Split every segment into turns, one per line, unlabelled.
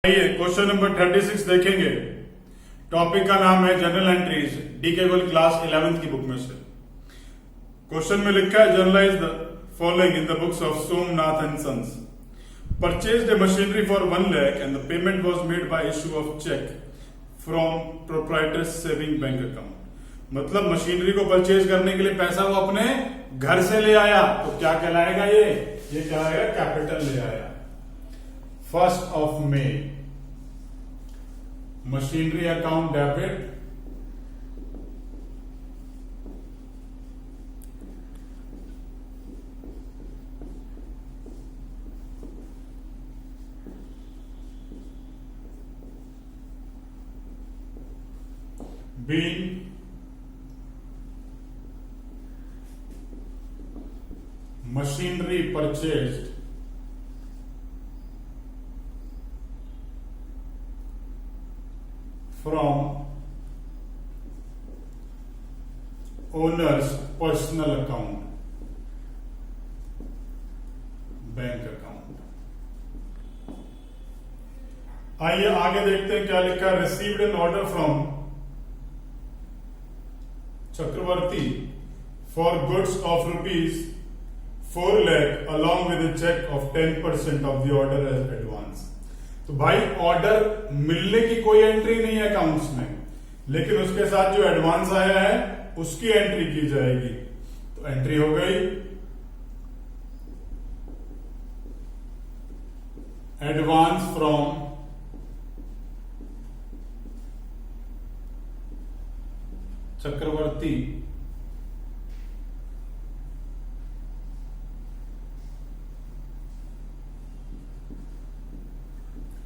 आइए question number 36 देखेंगे। Topic का नाम है general entries, DK Goel class 11th की बुक में से। क्वेश्चन में लिखा है journalise the following in the books of Somnath and sons. Purchased a machinery for 1 lakh and the payment was made by issue of check from proprietor's saving bank account। मतलब machinery को purchase करने के लिए पैसा वो अपने घर से ले आया, तो क्या कहलाएगा ये कहलाएगा कैपिटल ले आया। 1st of May machinery account debit, being machinery purchased from owner's personal account, bank account. आइए आगे देखते हैं क्या लिखा है। Received an order from Chakraborty for goods of ₹4 lakh along with a check of 10% of the order as advance। तो भाई order मिलने की कोई एंट्री नहीं है अकाउंट्स में, लेकिन उसके साथ जो एडवांस आया है उसकी एंट्री की जाएगी। तो एंट्री हो गई advance from Chakraborty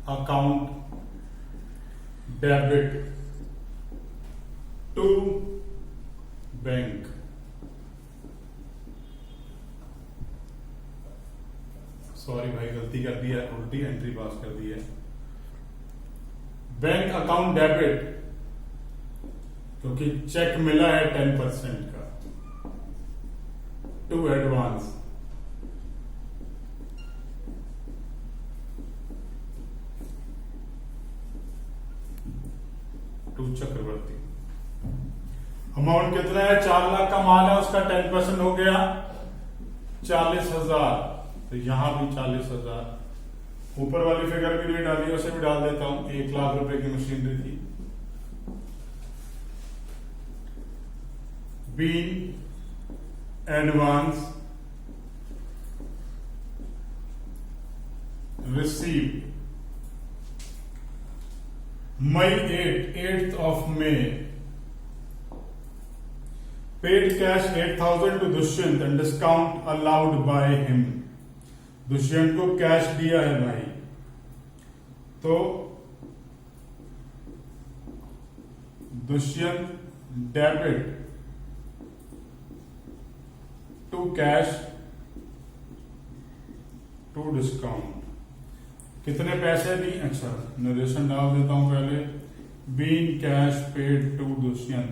account debit to bank. Sorry भाई गलती कर दी है, उल्टी एंट्री पास कर दी है। बैंक अकाउंट डेबिट क्योंकि चेक मिला है 10% का, to advance to Chakraborty. Amount कितना है? 4 लाख का माल है, उसका 10% हो गया 40,000, तो यहां भी 40,000। ऊपर वाली फिगर भी नहीं डाली, उसे भी डाल देता हूं। 1 लाख रुपए की मशीनरी थी। being advance received May 8th of May, paid cash 8,000 to Dushyant and discount allowed by him। Dushyant को कैश दिया है भाई, तो Dushyant debit to cash to discount. कितने पैसे दी? अच्छा नरेशन डाल देता हूं पहले। Being cash paid to Dushyant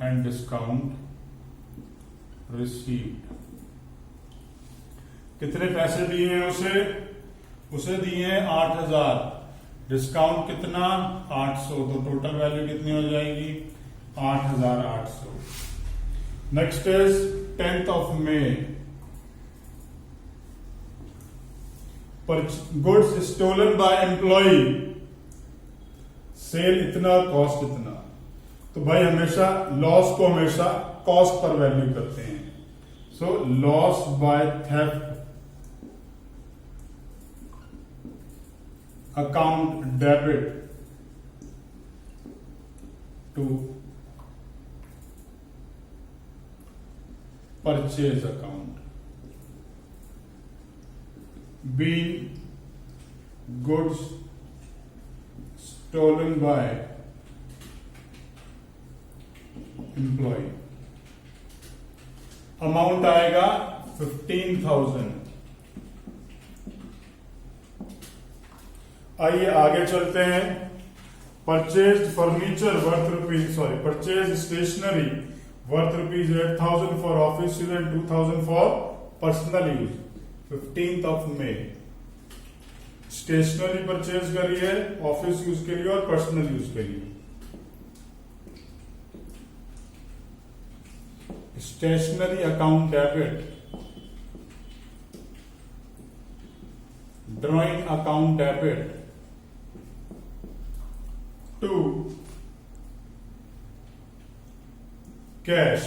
and discount received. कितने पैसे दिए हैं उसे दिए हैं 8,000। डिस्काउंट कितना? 800, तो टोटल वैल्यू कितनी हो जाएगी? 8,800। Next is 10th of May, goods stolen by employee, sale इतना, कॉस्ट इतना। तो भाई हमेशा लॉस को हमेशा कॉस्ट पर वैल्यू करते हैं। So loss by theft account debit to purchase account. Being goods stolen by employ. Amount आएगा 15,000। आइए आगे चलते हैं। Purchase furniture worth purchase stationery worth ₹8,000 for office use and 2,000 for personal use. 15th of May stationery purchase करी है office use के लिए और पर्सनल यूज के लिए। Stationery account debit, drawing account debit to cash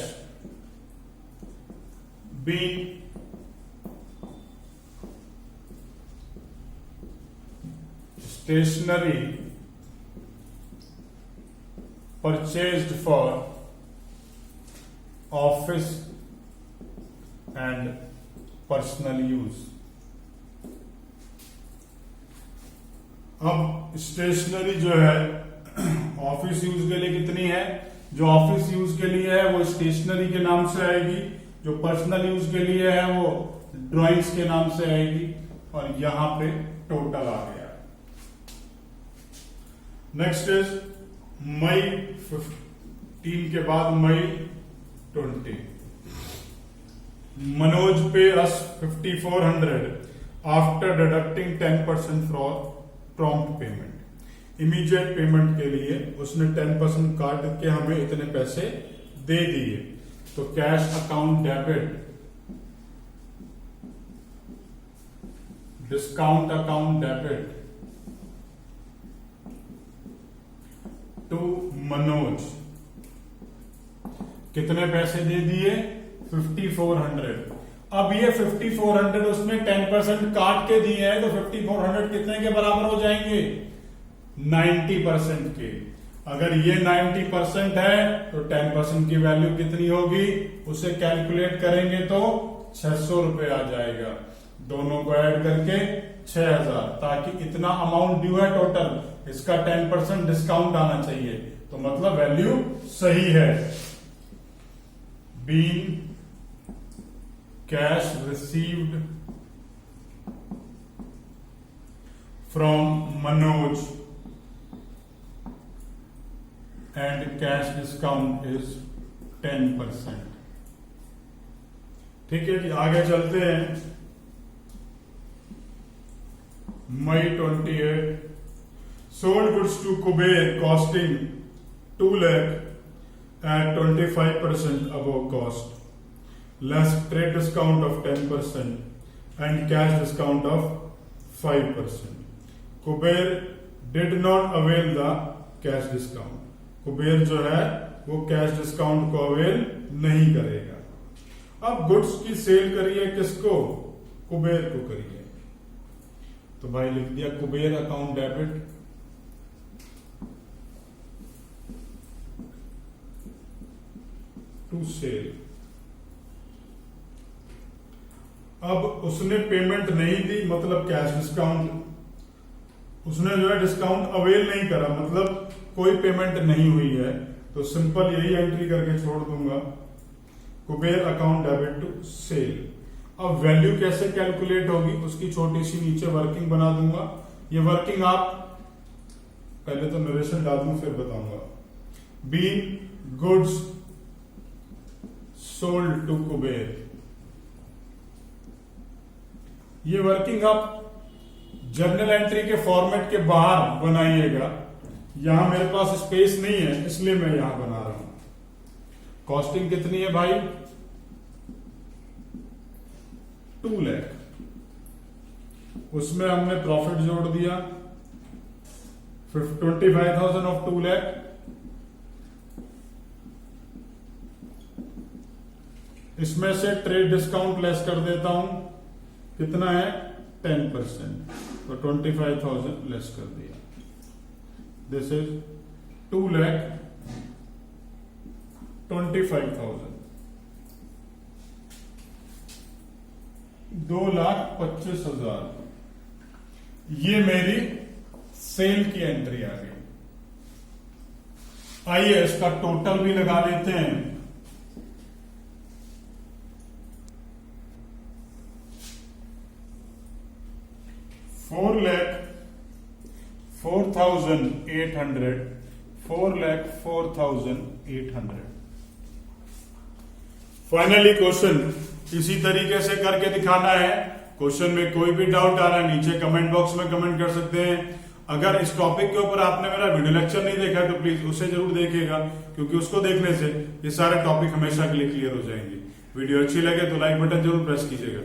being stationery purchased for office and personal use। अब stationery जो है ऑफिस यूज के लिए कितनी है? जो ऑफिस यूज के लिए है वो स्टेशनरी के नाम से आएगी, जो पर्सनल यूज के लिए है वो ड्राइंग्स के नाम से आएगी, और यहां पे टोटल आ गया। नेक्स्ट इज मई 15 के बाद मई 20। मनोज पे अस 5400 after deducting 10% for prompt payment. Immediate payment के लिए उसने 10% काट के हमें इतने पैसे दे दिए, तो cash account debit, discount account debit to Manoj. कितने पैसे दे दिए? 5400। अब ये 5400 उसने 10% काट के दिए हैं, तो 5400 कितने के बराबर हो जाएंगे? 90% के। अगर ये 90% है तो 10% की वैल्यू कितनी होगी? उसे कैलकुलेट करेंगे तो 600 रुपए आ जाएगा। दोनों को ऐड करके 6000, ताकि इतना अमाउंट ड्यू है टोटल, इसका 10% डिस्काउंट आना चाहिए, तो मतलब वैल्यू सही है। Being cash received from Manoj and cash discount is 10%। ठीक है जी, आगे चलते हैं। मई 28 sold goods to Kuber costing 2 lakh at 25% above cost, less trade discount of 10% and cash discount of 5%. Kuber did not avail the cash discount. Kuber जो है वो cash discount को avail नहीं करेगा। अब गुड्स की सेल करिए किसको? कुबेर को करिए, तो भाई लिख दिया Kuber account debit to sale. अब उसने पेमेंट नहीं दी, मतलब कैश डिस्काउंट उसने जो है डिस्काउंट अवेल नहीं करा, मतलब कोई पेमेंट नहीं हुई है, तो सिंपल यही एंट्री करके छोड़ दूंगा, Kuber account debit to sale. अब वैल्यू कैसे कैलकुलेट होगी उसकी छोटी सी नीचे वर्किंग बना दूंगा। ये वर्किंग आप पहले तो नरेशन डाल दूं फिर बताऊंगा। Being goods sold to Kuber, ये वर्किंग आप जर्नल एंट्री के फॉर्मेट के बाहर बनाइएगा। यहां मेरे पास स्पेस नहीं है इसलिए मैं यहां बना रहा हूं। कॉस्टिंग कितनी है भाई? 2 लाख। उसमें हमने प्रॉफिट जोड़ दिया 25,000 ऑफ 2 लाख। इसमें से ट्रेड डिस्काउंट लेस कर देता हूं, कितना है? 10%, तो 25,000 लेस कर दिया। This is 2,25,000, 2,25,000। ये मेरी सेल की एंट्री आ गई। आइए इसका टोटल भी लगा लेते हैं। $4,04,800, $4,04,800। फाइनली क्वेश्चन इसी तरीके से करके दिखाना है। क्वेश्चन में कोई भी डाउट आ रहा है नीचे कमेंट बॉक्स में कमेंट कर सकते हैं। अगर इस टॉपिक के ऊपर आपने मेरा वीडियो लेक्चर नहीं देखा है तो प्लीज उसे जरूर देखिएगा, क्योंकि उसको देखने से ये सारे टॉपिक हमेशा के लिए क्लियर हो जाएंगे। वीडियो अच्छी लगे तो लाइक बटन जरूर प्रेस कीजिएगा।